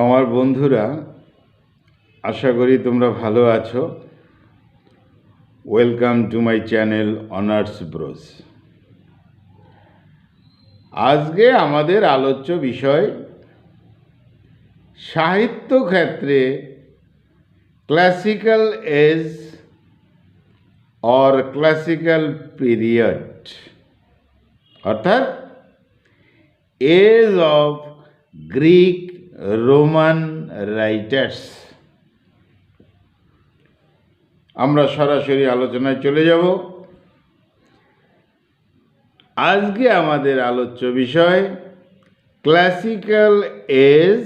আমার বন্ধুরা, আশা করি তোমরা ভালো আছো। Welcome to my channel honours bros. আজকে আমাদের আলোচ্য বিষয় সাহিত্য ক্ষেত্রে classical age or classical period, অর্থাৎ age of Greek Roman writers. আমরা সরাসরি আলোচনায় চলে যাব। আজকে আমাদের আলোচ্য বিষয় classical age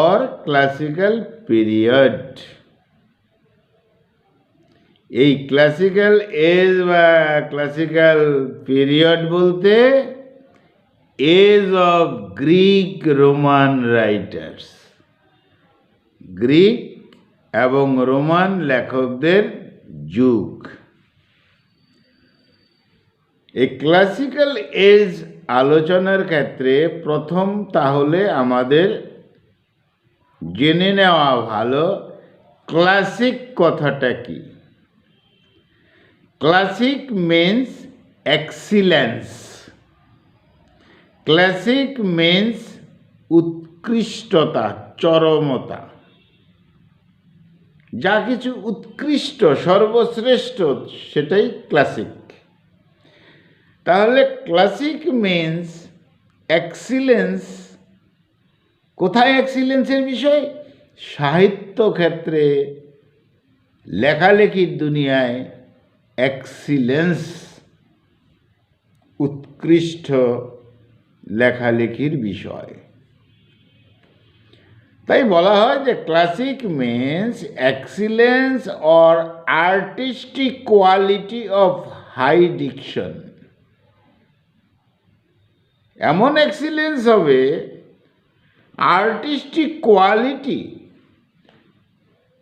or classical period. এই ক্লাসিক্যাল এজ বা ক্লাসিক্যাল পিরিয়ড বলতে age of Greek Roman writers, গ্রিক এবং রোমান লেখকদের যুগ। এই ক্লাসিক্যাল এজ আলোচনার ক্ষেত্রে প্রথম তাহলে আমাদের জেনে নেওয়া ভালো ক্লাসিক কথাটা কি। Classic means excellence. Classic means উৎকৃষ্টতা, চরমতা। যা কিছু উৎকৃষ্ট, সর্বশ্রেষ্ঠ, সেটাই ক্লাসিক। তাহলে ক্লাসিক মিন্স এক্সিলেন্স। কোথায় এক্সিলেন্সের বিষয়? সাহিত্য ক্ষেত্রে, লেখালেখির দুনিয়ায় এক্সিলেন্স, উৎকৃষ্ট লেখালেখির বিষয়। তাই বলা হয় যে classic means excellence or artistic quality of high diction. এমন এক্সিলেন্স হবে, আর্টিস্টিক কোয়ালিটি,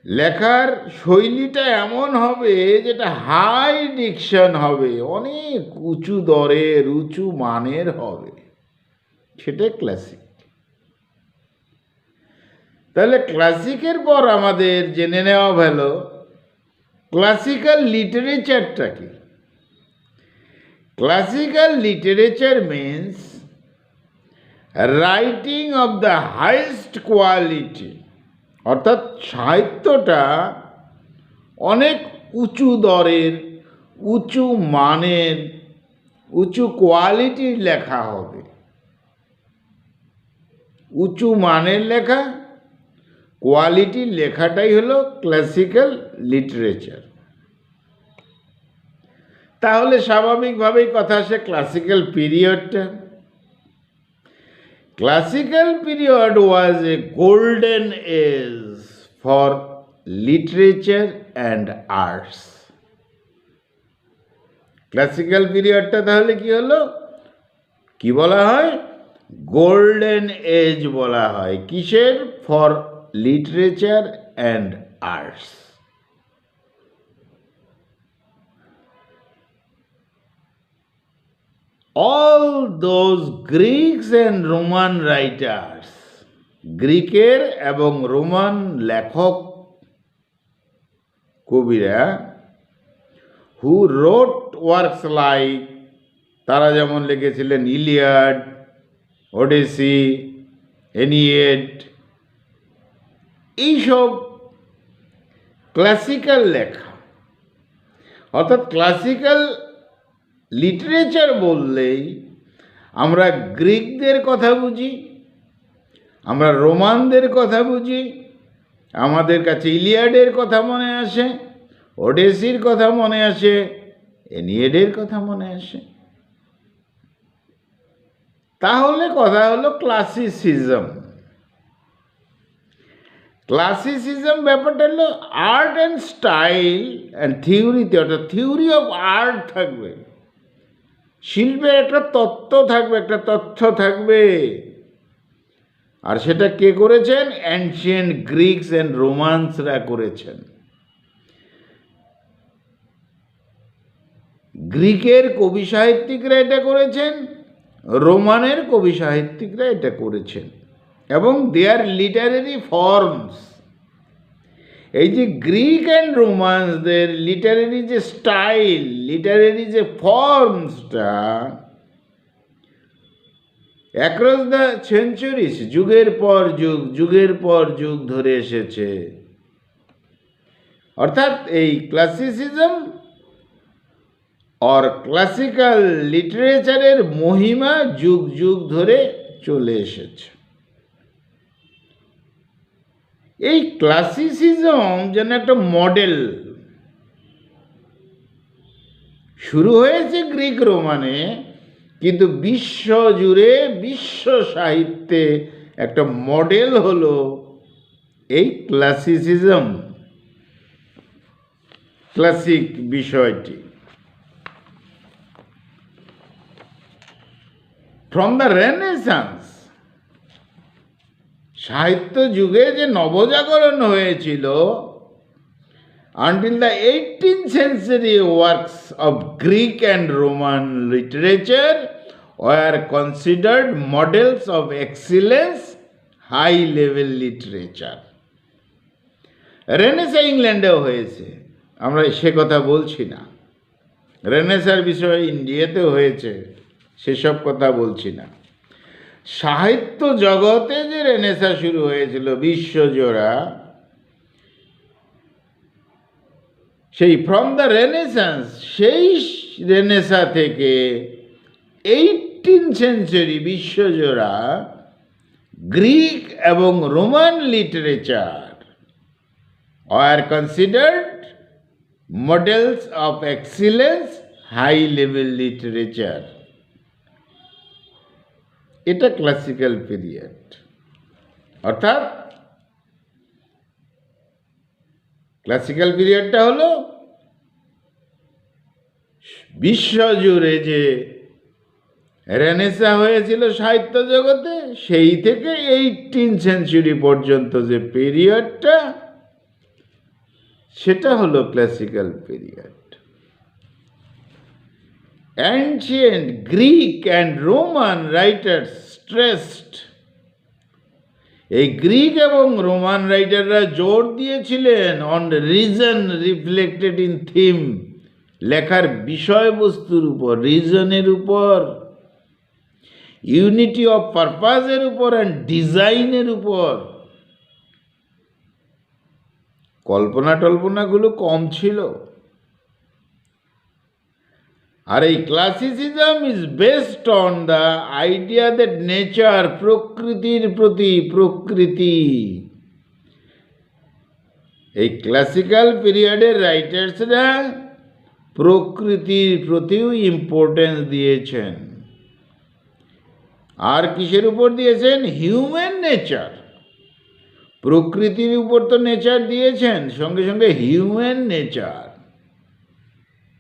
লেখার শৈলীটা এমন হবে যেটা হাই ডিকশন হবে, অনেক উঁচু দরের, উঁচু মানের হবে, সেটাই ক্লাসিক। তাহলে ক্লাসিকের পর আমাদের জেনে নেওয়া ভালো ক্লাসিক্যাল লিটারেচারটা কি। Classical literature means writing of the highest quality, অর্থাৎ সাহিত্যটা অনেক উঁচু দরের, উঁচু মানের, উঁচু কোয়ালিটির লেখা হবে। উঁচু মানের লেখা, কোয়ালিটির লেখাটাই হলো ক্লাসিক্যাল লিটারেচার। তাহলে স্বাভাবিকভাবেই কথা আসে classical পিরিয়ডটা। Classical period was a golden age for literature and arts. Classical পিরিয়ডটা তাহলে কি হলো? কি বলা হয়? গোল্ডেন এজ বলা হয়। কিসের? For literature and arts. All those Greeks and Roman writers, গ্রিকের এবং রোমান লেখক কবিরা, who wrote works like, তারা যেমন লিখেছিলেন ইলিয়াড, ওডিসি, এনিয়েড, এইসব ক্লাসিক্যাল লেখা। অর্থাৎ ক্লাসিক্যাল লিটারেচার বললেই আমরা গ্রিকদের কথা বুঝি, আমরা রোমানদের কথা বুঝি, আমাদের কাছে ইলিয়াডের কথা মনে আসে, ওডেসির কথা মনে আসে, এনিয়েডের কথা মনে আসে। তাহলে কথা হলো ক্লাসিসিজম। ক্লাসিসিজম ব্যাপারটা হলো আর্ট অ্যান্ড স্টাইল অ্যান্ড থিওরিতে, অর্থাৎ থিওরি অফ আর্ট থাকবে, শিল্পের একটা তত্ত্ব থাকবে, একটা তথ্য থাকবে। আর সেটা কে করেছেন? অ্যানশিয়েন্ট গ্রিকস অ্যান্ড রোমান্সরা করেছেন। গ্রিকের কবি সাহিত্যিকরা এটা করেছেন, রোমানের কবি সাহিত্যিকরা এটা করেছেন। এবং দেয়ার লিটারেরি ফর্মস। এই যে গ্রিক অ্যান্ড রোমান্সদের লিটারেরি যে স্টাইল, লিটারেরি যে ফর্মসটা অ্যাক্রস দ্য সেঞ্চুরিজ, যুগের পর যুগ, যুগের পর যুগ ধরে এসেছে। অর্থাৎ এই ক্লাসিসিজম অর ক্লাসিক্যাল লিটারেচারের মহিমা যুগ যুগ ধরে চলে এসেছে। এই ক্লাসিসিজম যেন একটা মডেল, শুরু হয়েছে গ্রিক রোমানে, কিন্তু বিশ্ব জুড়ে, বিশ্ব সাহিত্যে একটা মডেল হলো এই ক্লাসিসিজম, ক্লাসিক বিষয়টি। ফ্রম দ্য রেনেসান্স, সাহিত্য যুগে যে নবজাগরণ হয়েছিল, until the 18th century works of Greek and Roman literature were considered models of excellence, high level literature. Renaissance ইংল্যান্ডেও হয়েছে, আমরা সে কথা বলছি না। রেনেসার বিষয়ে ইন্ডিয়াতেও হয়েছে, সেসব কথা বলছি না। সাহিত্য জগতে যে রেনেসা শুরু হয়েছিল বিশ্বজোড়া, সেই ফ্রম দ্য রেনেসান্স, সেই রেনেসা থেকে 18th সেঞ্চুরি বিশ্বজোড়া গ্রিক এবং Roman literature are considered models of excellence, high level literature. এটা ক্লাসিক্যাল পিরিয়ড। অর্থাৎ ক্লাসিক্যাল পিরিয়ডটা হলো বিশ্বজুড়ে যে রেনেসা হয়েছিল সাহিত্য জগতে, সেই থেকে 18th সেঞ্চুরি পর্যন্ত যে পিরিয়ডটা, সেটা হলো classical period. Ancient Greek and Roman writers stressed, এই গ্রিক এবং রোমান রাইটাররা জোর দিয়েছিলেন on reason reflected in theme, লেখার বিষয়বস্তুর উপর, রিজনের উপর, ইউনিটি অফ পারপাসের উপর অ্যান্ড ডিজাইনের উপর। কল্পনা টল্পনাগুলো কম ছিল। আর এই classicism is based on the idea that nature, প্রকৃতির প্রতি, প্রকৃতি। এই ক্লাসিক্যাল পিরিয়ডের রাইটার্সরা প্রকৃতির প্রতিও ইম্পর্টেন্স দিয়েছেন। আর কিসের উপর দিয়েছেন? Human nature. প্রকৃতির উপর তো নেচার দিয়েছেন, সঙ্গে সঙ্গে হিউম্যান নেচার,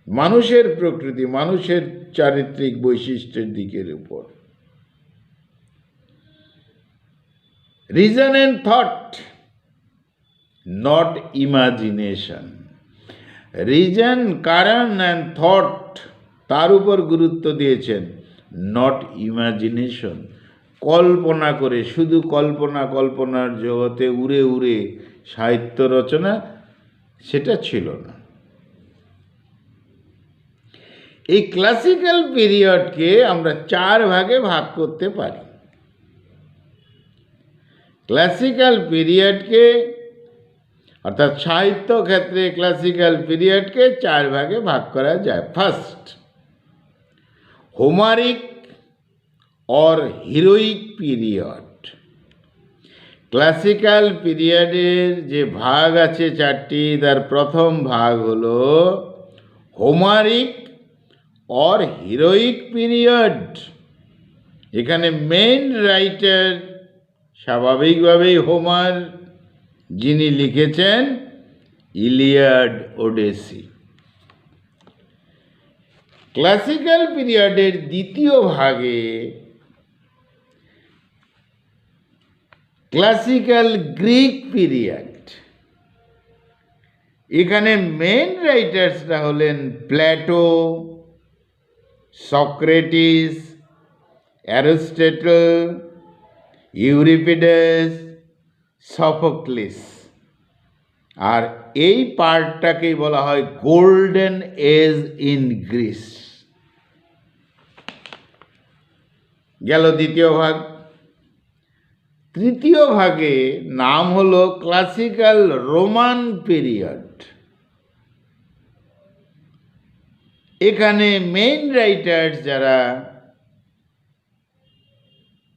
মানুষের প্রকৃতি, মানুষের চারিত্রিক বৈশিষ্ট্যের দিকের উপর। Reason and thought, not imagination. Reason, কারণ অ্যান্ড থট, তার উপর গুরুত্ব দিয়েছেন, নট ইমাজিনেশন। কল্পনা করে, শুধু কল্পনা, কল্পনার জগতে উড়ে উড়ে সাহিত্য রচনা, সেটা ছিল না। এই ক্লাসিক্যাল পিরিয়ডকে আমরা 4 ভাগে ভাগ করতে পারি। ক্লাসিক্যাল পিরিয়ডকে, অর্থাৎ সাহিত্য ক্ষেত্রে ক্লাসিক্যাল পিরিয়ডকে 4 ভাগে ভাগ করা যায়। First, Homeric or heroic period. Classical পিরিয়ডের যে ভাগ আছে 4টি, তার প্রথম ভাগ হলো হোমারিক অর হিরোইক পিরিয়ড। এখানে মেইন রাইটার স্বাভাবিকভাবেই হোমার, যিনি লিখেছেন ইলিয়াড, ওডেসি। ক্লাসিক্যাল পিরিয়ডের দ্বিতীয় ভাগে ক্লাসিক্যাল গ্রিক পিরিয়ড। এখানে মেইন রাইটার্সরা হলেন Plato, Socrates, Aristotle, Euripides, Sophocles. আর এই পার্টটাকেই বলা হয় গোল্ডেন এজ ইন গ্রিস। গেল দ্বিতীয় ভাগ। তৃতীয় ভাগে নাম হলো ক্লাসিক্যাল রোমান পিরিয়ড। এখানে মেইন রাইটার্স যারা,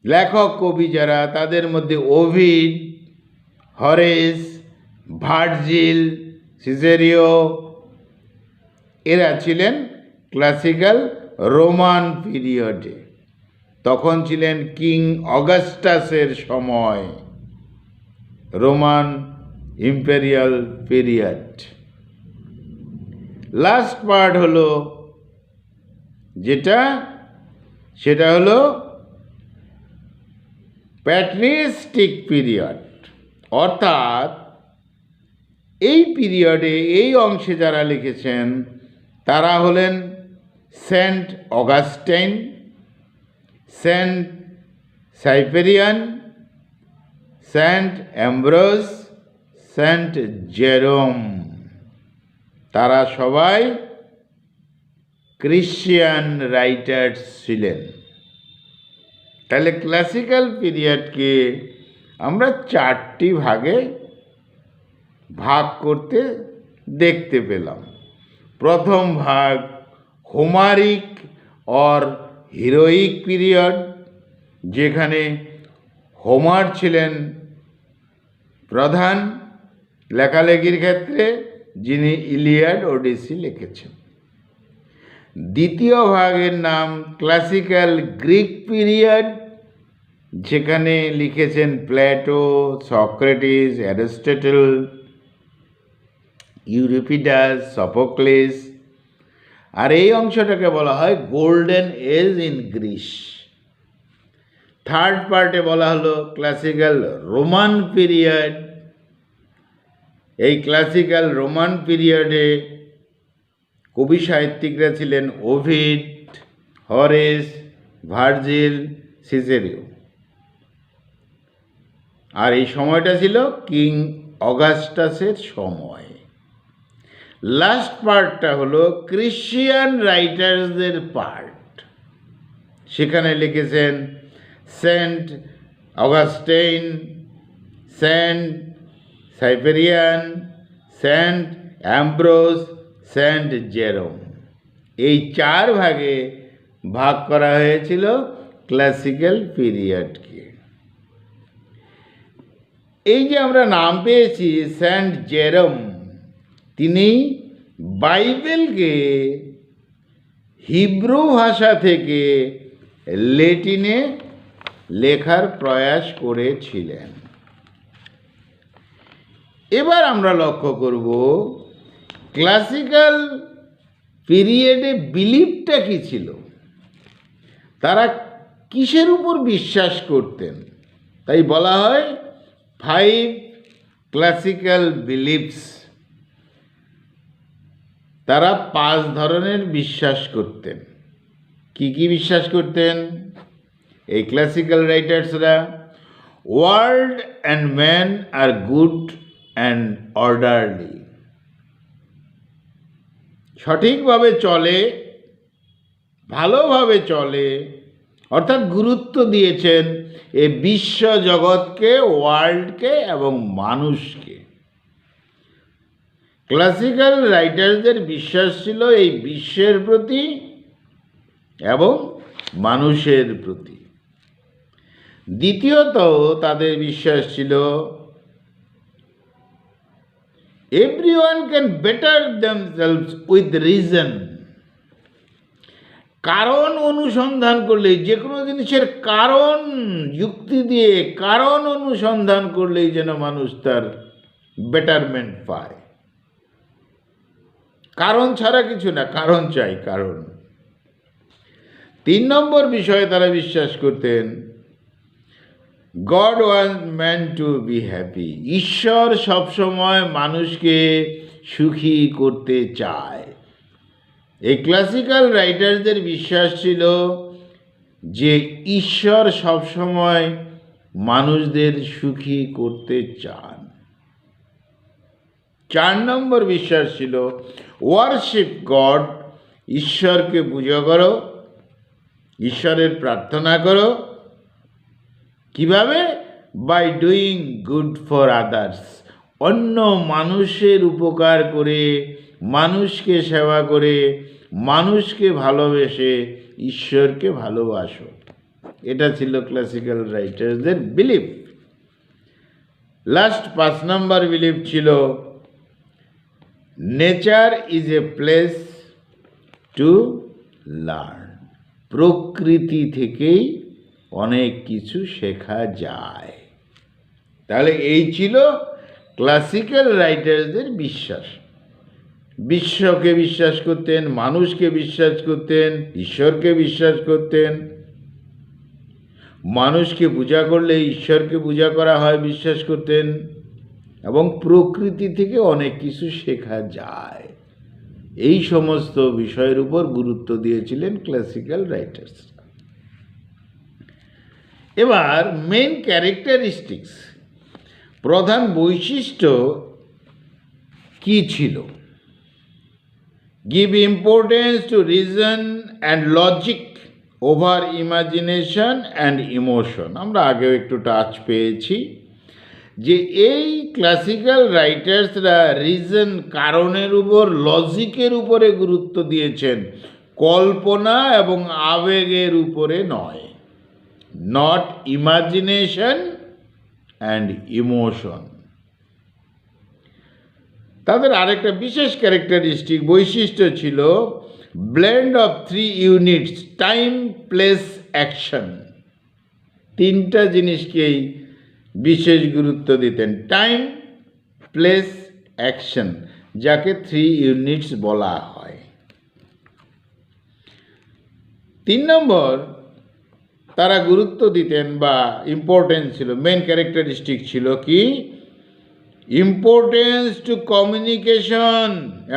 লেখক কবি যারা, তাদের মধ্যে ওভিড, হরেস, ভার্জিল, সিসেরিও, এরা ছিলেন ক্লাসিক্যাল রোমান পিরিয়ডে। তখন ছিলেন কিং অগাস্টাসের সময়, Roman imperial period. Last part হলো যেটা, সেটা হলো প্যাট্রিস্টিক পিরিয়ড। অর্থাৎ এই পিরিয়ডে, এই অংশে যারা লিখেছেন তারা হলেন Saint Augustine, Saint Cyprian, Saint Ambrose, Saint Jerome. তারা সবাই ক্রিশ্চিয়ান রাইটার্স ছিলেন। তাহলে ক্লাসিক্যাল পিরিয়ডকে আমরা চারটি ভাগে ভাগ করতে দেখতে পেলাম। প্রথম ভাগ হোমারিক অর হিরোইক পিরিয়ড, যেখানে হোমার ছিলেন প্রধান লেখালেখির ক্ষেত্রে, যিনি ইলিয়াড ওডিসি লিখেছেন। দ্বিতীয় ভাগের নাম ক্লাসিক্যাল গ্রিক পিরিয়ড, যেখানে লিখেছেন Plato, Socrates, Aristotle, Euripides, Sophocles. আর এই অংশটাকে বলা হয় golden age in Greece. Third পার্টে বলা হলো ক্লাসিক্যাল রোমান পিরিয়ড। এই ক্লাসিক্যাল রোমান পিরিয়ডে কবি সাহিত্যিকরা ছিলেন ওভিড, হরেস, ভার্জিল, সিসেরিও। আর এই সময়টা ছিল কিং অগাস্টাসের সময়। লাস্ট পার্টটা হলো ক্রিশ্চিয়ান রাইটার্সদের পার্ট। সেখানে লিখেছেন Saint Augustine, Saint Cyprian, Saint Ambrose, Saint Jerome. এই চার ভাগে ভাগ করা হয়েছিল ক্লাসিক্যাল পিরিয়ডকে। এই যে আমরা নাম পেয়েছি সেন্ট জেরোম, তিনি বাইবেলকে হিব্রু ভাষা থেকে ল্যাটিনে লেখার প্রয়াস করেছিলেন। এবার আমরা লক্ষ্য করব ক্লাসিক্যাল পিরিয়ডে বিলিফটা কী ছিল, তারা কিসের উপর বিশ্বাস করতেন। তাই বলা হয় 5 ক্লাসিক্যাল বিলিফস। তারা 5 ধরনের বিশ্বাস করতেন। কি কি বিশ্বাস করতেন এই ক্লাসিক্যাল রাইটার্সরা? World and man are good and orderly. সঠিকভাবে চলে, ভালোভাবে চলে, অর্থাৎ গুরুত্ব দিয়েছেন এই বিশ্ব জগৎকে, ওয়ার্ল্ডকে এবং মানুষকে। ক্লাসিক্যাল রাইটার্সদের বিশ্বাস ছিল এই বিশ্বের প্রতি এবং মানুষের প্রতি। দ্বিতীয়ত তাদের বিশ্বাস ছিল everyone can better themselves with reason। কারণ অনুসন্ধান করলেই, যে কোনো জিনিসের কারণ যুক্তি দিয়ে কারণ অনুসন্ধান করলেই যেন মানুষ তার বেটারমেন্ট পায়। কারণ ছাড়া কিছু না, কারণ চাই, কারণ। 3 নম্বর বিষয়ে তারা বিশ্বাস করতেন God wants man to be happy। ঈশ্বর সবসময় মানুষকে সুখী করতে চায়। এই ক্লাসিক্যাল রাইটারদের বিশ্বাস ছিল যে ঈশ্বর সবসময় মানুষদের সুখী করতে চান। 4 নম্বর বিশ্বাস ছিল ওয়ারশিপ গড, ঈশ্বরকে পূজা করো, ঈশ্বরের প্রার্থনা করো। কিভাবে? By doing good for others, অন্য মানুষের উপকার করে, মানুষকে সেবা করে, মানুষকে ভালোবেসে ঈশ্বরকে ভালোবাসো। এটা ছিল ক্লাসিক্যাল রাইটার্সদের বিলিফ। লাস্ট 5 নম্বর বিলিফ ছিল nature is a place to learn, প্রকৃতি থেকেই অনেক কিছু শেখা যায়। তাহলে এই ছিল ক্লাসিক্যাল রাইটার্সদের বিশ্বাস। বিশ্বকে বিশ্বাস করতেন, মানুষকে বিশ্বাস করতেন, ঈশ্বরকে বিশ্বাস করতেন, মানুষকে পূজা করলে ঈশ্বরকে পূজা করা হয় বিশ্বাস করতেন, এবং প্রকৃতি থেকে অনেক কিছু শেখা যায়। এই সমস্ত বিষয়ের উপর গুরুত্ব দিয়েছিলেন ক্লাসিক্যাল রাইটার্স। এবার মেইন ক্যারেক্টারিস্টিক্স, প্রধান বৈশিষ্ট্য কি ছিল? Give importance two reason and logic over imagination and emotion. আমরা আগেও একটু টাচ পেয়েছি যে এই ক্লাসিক্যাল রাইটার্সরা রিজন, কারণের উপর, লজিকের উপরে গুরুত্ব দিয়েছেন, কল্পনা এবং আবেগের উপরে নয়। Not imagination and emotion. তাদের আরেকটা বিশেষ ক্যারেক্টারিস্টিক বৈশিষ্ট্য ছিল blend of 3 units, time, place, action. 3টা জিনিসকেই বিশেষ গুরুত্ব দিতেন, টাইম, প্লেস, অ্যাকশন, যাকে 3 ইউনিটস বলা হয়। 3 নম্বর তারা গুরুত্ব দিতেন বা ইম্পর্টেন্স ছিল, মেন ক্যারেক্টারিস্টিক ছিল কি? ইম্পর্টেন্স টু কমিউনিকেশন,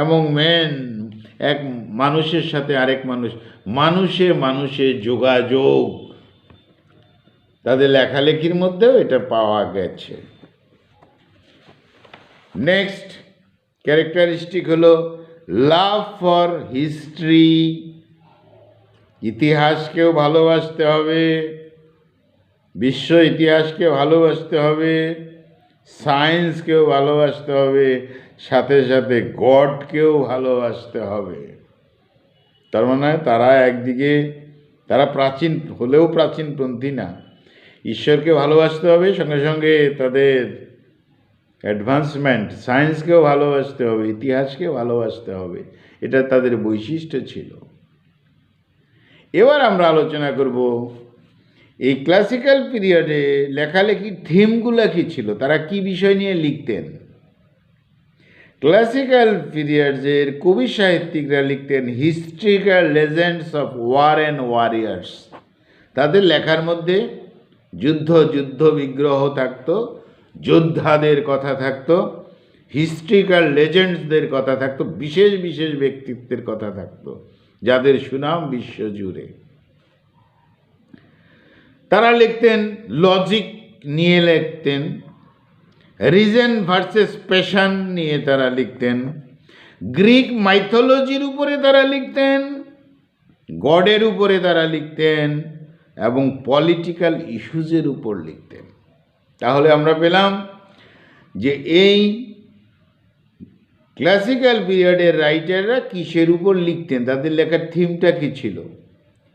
এবং মেন এক মানুষের সাথে আরেক মানুষে মানুষে যোগাযোগ। তাদের লেখালেখির মধ্যেও এটা পাওয়া গেছে। নেক্সট ক্যারেক্টারিস্টিক হলো লাভ ফর হিস্ট্রি, ইতিহাসকেও ভালোবাসতে হবে, বিশ্ব ইতিহাসকে ভালোবাসতে হবে, সায়েন্সকেও ভালোবাসতে হবে, সাথে সাথে গডকেও ভালোবাসতে হবে। তার মানে তারা একদিকে, তারা প্রাচীন হলেও প্রাচীনপন্থী না, ঈশ্বরকে ভালোবাসতে হবে, সঙ্গে সঙ্গে তাদের অ্যাডভান্সমেন্ট, সায়েন্সকেও ভালোবাসতে হবে, ইতিহাসকেও ভালোবাসতে হবে। এটা তাদের বৈশিষ্ট্য ছিল। এবার আমরা আলোচনা করব এই ক্লাসিক্যাল পিরিয়ডে লেখালেখির থিমগুলো কী ছিল, তারা কি বিষয় নিয়ে লিখতেন। ক্লাসিক্যাল পিরিয়ডের কবি সাহিত্যিকরা লিখতেন historical legends of war and warriors. তাদের লেখার মধ্যে যুদ্ধ বিগ্রহ থাকতো, যোদ্ধাদের কথা থাকতো, হিস্ট্রিক্যাল লেজেন্ডসদের কথা থাকতো, বিশেষ বিশেষ ব্যক্তিত্বের কথা থাকতো যাদের সুনাম বিশ্বজুড়ে। তারা লিখতেন লজিক নিয়ে, লিখতেন রিজন ভার্সেস প্যাশন নিয়ে, তারা লিখতেন গ্রিক মাইথোলজির উপরে তারা লিখতেন, গডের উপরে তারা লিখতেন, এবং পলিটিক্যাল ইস্যুজের উপর লিখতেন। তাহলে আমরা পেলাম যে এই ক্লাসিক্যাল পিরিয়ডের রাইটাররা কিসের উপর লিখতেন, তাদের লেখার থিমটা কী ছিল।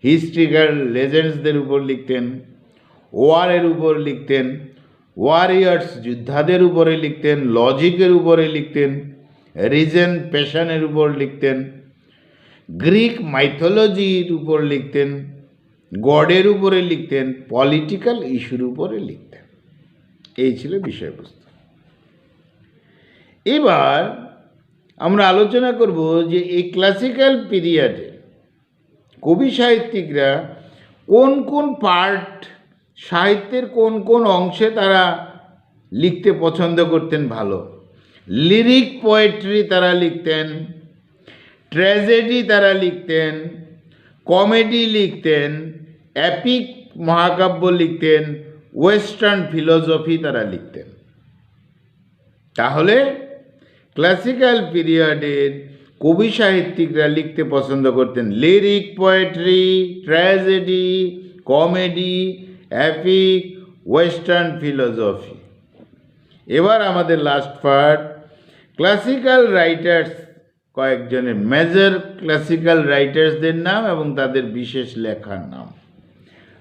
হিস্ট্রিক্যাল লেজেন্ডসদের উপর লিখতেন, ওয়ারের উপর লিখতেন, ওয়ারিয়ার্স যোদ্ধাদের উপরে লিখতেন, লজিকের উপরে লিখতেন, রিজন প্যাশনের উপর লিখতেন, গ্রিক মাইথোলজির উপর লিখতেন, গডের উপরে লিখতেন, পলিটিক্যাল ইস্যুর উপরে লিখতেন। এই ছিল বিষয়বস্তু। এবার আমরা আলোচনা করব যে এই ক্লাসিক্যাল পিরিয়ডে কবি সাহিত্যিকরা কোন কোন পার্ট, সাহিত্যের কোন কোন অংশে তারা লিখতে পছন্দ করতেন ভালো। লিরিক পোয়েট্রি তারা লিখতেন, ট্র্যাজেডি তারা লিখতেন, কমেডি লিখতেন, এপিক মহাকাব্য লিখতেন, ওয়েস্টার্ন ফিলোসফি তারা লিখতেন। তাহলে ক্লাসিক্যাল পিরিয়ডের কবি সাহিত্যিকরা লিখতে পছন্দ করতেন lyric poetry, tragedy, comedy, epic, western philosophy. এবার আমাদের লাস্ট পার্ট, ক্লাসিক্যাল রাইটার্স, কয়েকজনের মেজর ক্লাসিক্যাল রাইটার্সদের নাম এবং তাদের বিশেষ লেখার নাম।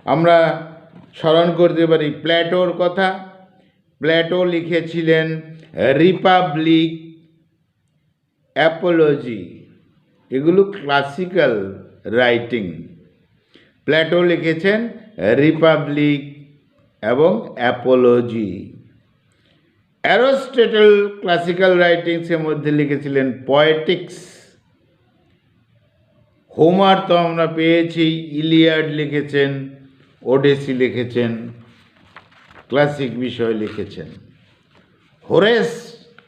আমরা স্মরণ করতে পারি প্লেটোর কথা। প্লেটো লিখেছিলেন রিপাবলিক, অ্যাপোলজি, এগুলো ক্লাসিক্যাল রাইটিং। প্লেটো লিখেছেন রিপাবলিক এবং অ্যাপোলজি। অ্যারিস্টটল ক্লাসিক্যাল রাইটিংসের মধ্যে লিখেছিলেন পয়েটিক্স। হোমার তো আমরা পেয়েছি, ইলিয়াড লিখেছেন, ওডেসি লিখেছেন, ক্লাসিক বিষয় লিখেছেন। হোরেস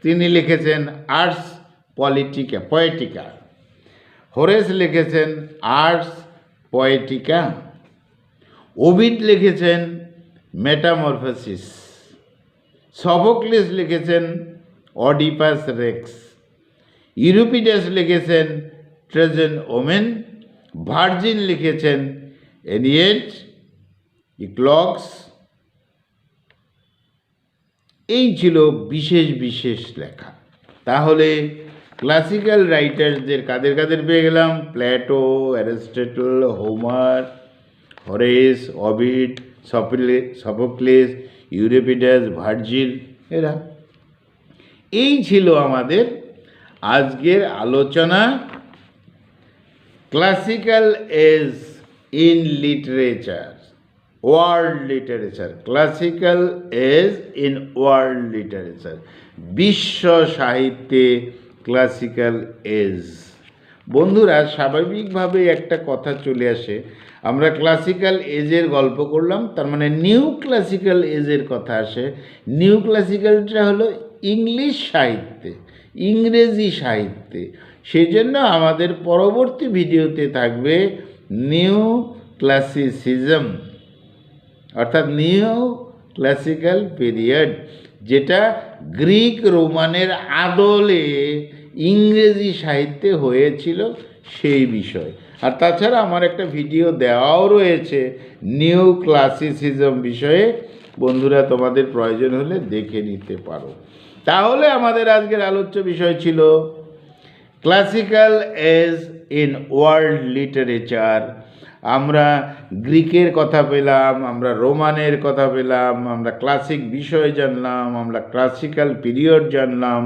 তিনি লিখেছেন আর্টস পোয়েটিকা। হোরেস লিখেছেন আর্টস পোয়েটিকা। ওভিড লিখেছেন মেটামরফোসিস। সফোক্লিস লিখেছেন অডিপাস রেক্স। ইউরিপিডেস লিখেছেন ট্রোজান ওমেন। ভার্জিন লিখেছেন এনিয়েড, ইক্লগস। এই ছিল বিশেষ বিশেষ লেখা। তাহলে ক্লাসিক্যাল রাইটার্সদের কাদের কাদের পেয়ে গেলাম? Plato, Aristotle, Homer, Horace, Ovid, Sophocles, Euripides, Virgil, এরা। এই ছিল আমাদের আজকের আলোচনা, classical age in literature, world literature. Classical age in world literature, বিশ্ব সাহিত্যে ক্লাসিক্যাল এজ। বন্ধুরা, স্বাভাবিকভাবে একটা কথা চলে আসে, আমরা ক্লাসিক্যাল এজের গল্প করলাম, তার মানে নিউ ক্লাসিক্যাল এজের কথা আসে। নিউ ক্লাসিক্যালটা হলো ইংলিশ সাহিত্যে, ইংরেজি সাহিত্যে। সেই জন্য আমাদের পরবর্তী ভিডিওতে থাকবে নিউ ক্লাসিসিজম, অর্থাৎ নিউ ক্লাসিক্যাল পিরিয়ড, যেটা গ্রিক রোমানের আদলে ইংরেজি সাহিত্যে হয়েছিল সেই বিষয়। আর তাছাড়া আমার একটা ভিডিও দেওয়াও রয়েছে নিউ ক্লাসিসিজম বিষয়ে, বন্ধুরা তোমাদের প্রয়োজন হলে দেখে নিতে পারো। তাহলে আমাদের আজকের আলোচ্য বিষয় ছিল classical age in world literature. আমরা গ্রিকের কথা পেলাম, আমরা রোমানের কথা পেলাম, আমরা ক্লাসিক বিষয় জানলাম, আমরা ক্লাসিক্যাল পিরিয়ড জানলাম,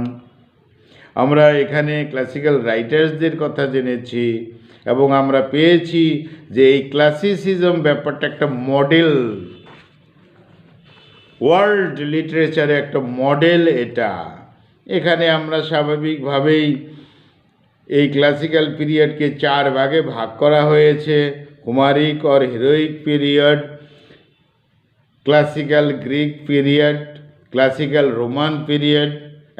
আমরা এখানে ক্লাসিক্যাল রাইটার্সদের কথা জেনেছি, এবং আমরা পেয়েছি যে এই ক্লাসিসিজম ব্যাপারটা একটা মডেল, ওয়ার্ল্ড লিটারেচারে একটা মডেল এটা। এখানে আমরা স্বাভাবিকভাবেই এই ক্লাসিক্যাল পিরিয়ডকে 4 ভাগে ভাগ করা হয়েছে: Homeric or heroic period, classical Greek period, classical Roman period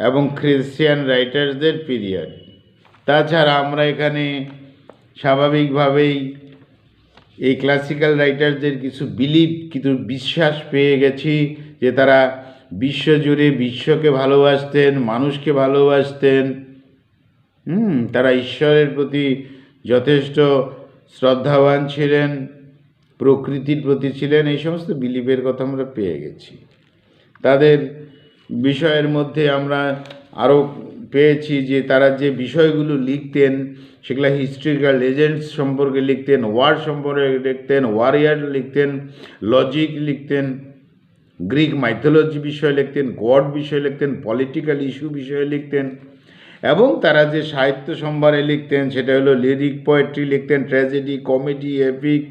এবং খ্রিস্টিয়ান রাইটার্সদের পিরিয়ড। তাছাড়া আমরা এখানে স্বাভাবিকভাবেই এই ক্লাসিক্যাল রাইটারদের কিছু বিশ্বাস পেয়ে গেছি যে তারা বিশ্বজুড়ে বিশ্বকে ভালোবাসতেন, মানুষকে ভালোবাসতেন, তারা ঈশ্বরের প্রতি যথেষ্ট শ্রদ্ধাবান ছিলেন, প্রকৃতির প্রতি ছিলেন। এই সমস্ত বিলিফের কথা আমরা পেয়ে গেছি। তাদের বিষয়ের মধ্যে আমরা আরও পেয়েছি যে তারা যে বিষয়গুলো লিখতেন সেগুলো হিস্ট্রিক্যাল লেজেন্ডস সম্পর্কে লিখতেন, ওয়ার সম্পর্কে লিখতেন, ওয়ারিয়ার লিখতেন, লজিক লিখতেন, গ্রিক মাইথোলজি বিষয়ে লিখতেন, গড বিষয়ে লিখতেন, পলিটিক্যাল ইস্যু বিষয়ে লিখতেন, এবং তারা যে সাহিত্য সম্ভারে লিখতেন সেটা হলো লিরিক পোয়েট্রি লিখতেন, tragedy, comedy, epic,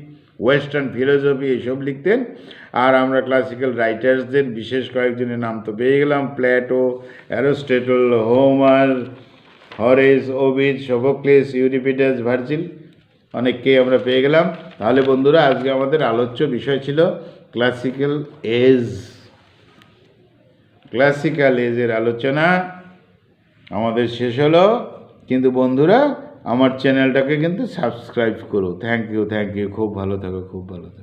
western philosophy, এইসব লিখতেন। আর আমরা ক্লাসিক্যাল রাইটার্সদের বিশেষ কয়েকজনের নাম তো পেয়ে গেলাম: Plato, Aristotle, Homer, Horace, Ovid, Sophocles, Euripides, Virgil, অনেককেই আমরা পেয়ে গেলাম। তাহলে বন্ধুরা, আজকে আমাদের আলোচ্য বিষয় ছিল ক্লাসিক্যাল এজ। ক্লাসিক্যাল এজের আলোচনা আমাদের শেষ হলো, কিন্তু বন্ধুরা আমার চ্যানেলটাকে কিন্তু সাবস্ক্রাইব করো। থ্যাংক ইউ, খুব ভালো থাকো, খুব ভালো থাকো।